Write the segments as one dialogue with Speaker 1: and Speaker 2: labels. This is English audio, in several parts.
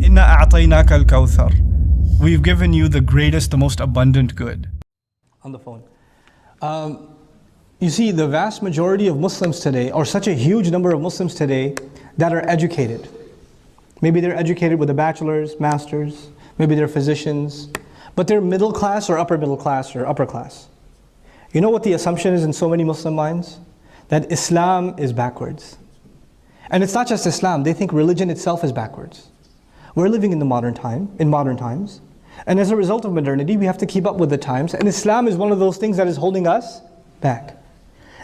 Speaker 1: Inna a'tainaka al-kawthar. We've given you the greatest, the most abundant good.
Speaker 2: On the phone. You see, the vast majority of Muslims today, or such a huge number of Muslims today, that are educated. Maybe they're educated with a bachelor's, master's, maybe they're physicians, but they're middle class or upper middle class or upper class. You know what the assumption is in so many Muslim minds? That Islam is backwards. And it's not just Islam, they think religion itself is backwards. We're living in modern times. And as a result of modernity, we have to keep up with the times. And Islam is one of those things that is holding us back.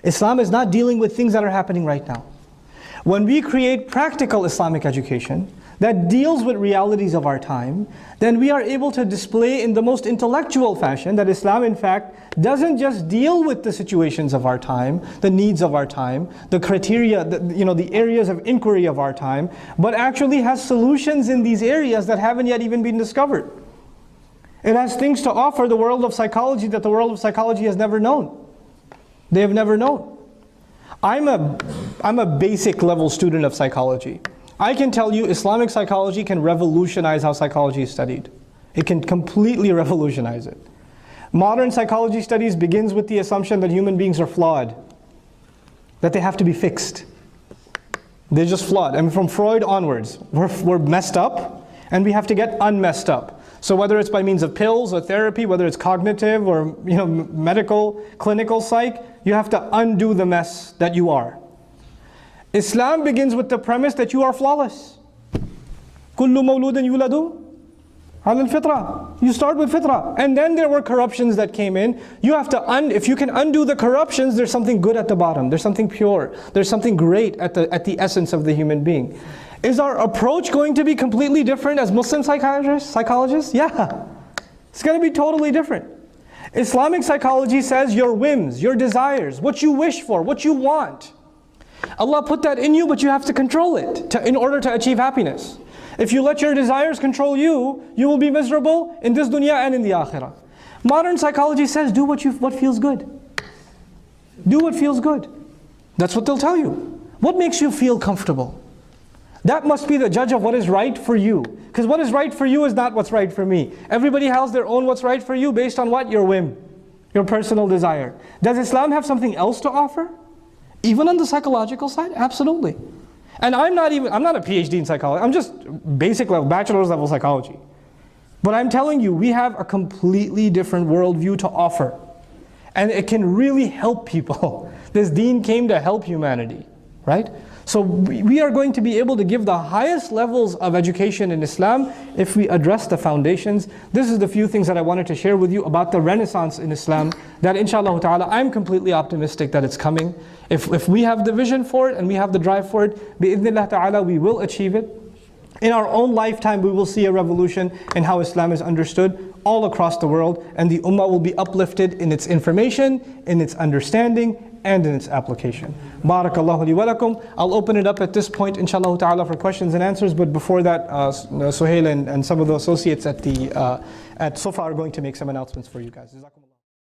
Speaker 2: Islam is not dealing with things that are happening right now. When we create practical Islamic education that deals with realities of our time, then we are able to display in the most intellectual fashion that Islam, in fact, doesn't just deal with the situations of our time, the needs of our time, the criteria, the areas of inquiry of our time, but actually has solutions in these areas that haven't yet even been discovered. It has things to offer the world of psychology that the world of psychology has never known. They have never known. I'm a basic level student of psychology. I can tell you Islamic psychology can revolutionize how psychology is studied. It can completely revolutionize it. Modern psychology studies begins with the assumption that human beings are flawed, that they have to be fixed. They're just flawed. I mean, from Freud onwards, we're messed up and we have to get unmessed up. So whether it's by means of pills or therapy, whether it's cognitive or medical, clinical psych, you have to undo the mess that you are. Islam begins with the premise that you are flawless. Kullu mawludin yuladu ala al-fitra. You start with fitra. And then there were corruptions that came in. You have to if you can undo the corruptions, there's something good at the bottom. There's something pure. There's something great at the essence of the human being. Is our approach going to be completely different as Muslim psychologists? Yeah. It's going to be totally different. Islamic psychology says your whims, your desires, what you wish for, what you want. Allah put that in you, but you have to control it in order to achieve happiness. If you let your desires control you, you will be miserable in this dunya and in the akhirah. Modern psychology says do what feels good. Do what feels good. That's what they'll tell you. What makes you feel comfortable? That must be the judge of what is right for you. Because what is right for you is not what's right for me. Everybody has their own what's right for you based on what? Your whim, your personal desire. Does Islam have something else to offer? Even on the psychological side? Absolutely. And I'm not a PhD in psychology. I'm just basic level, bachelor's level psychology. But I'm telling you, we have a completely different worldview to offer. And it can really help people. This deen came to help humanity, right? So we are going to be able to give the highest levels of education in Islam if we address the foundations. This is the few things that I wanted to share with you about the renaissance in Islam, that inshallah ta'ala, I'm completely optimistic that it's coming. If we have the vision for it and we have the drive for it, bi'idhnillah ta'ala, we will achieve it. In our own lifetime, we will see a revolution in how Islam is understood all across the world, and the ummah will be uplifted in its information, in its understanding, and in its application. Barakallahu li wa lakum. I'll open it up at this point, inshallah ta'ala, for questions and answers, but before that, Suhail and some of the associates at Sofa are going to make some announcements for you guys.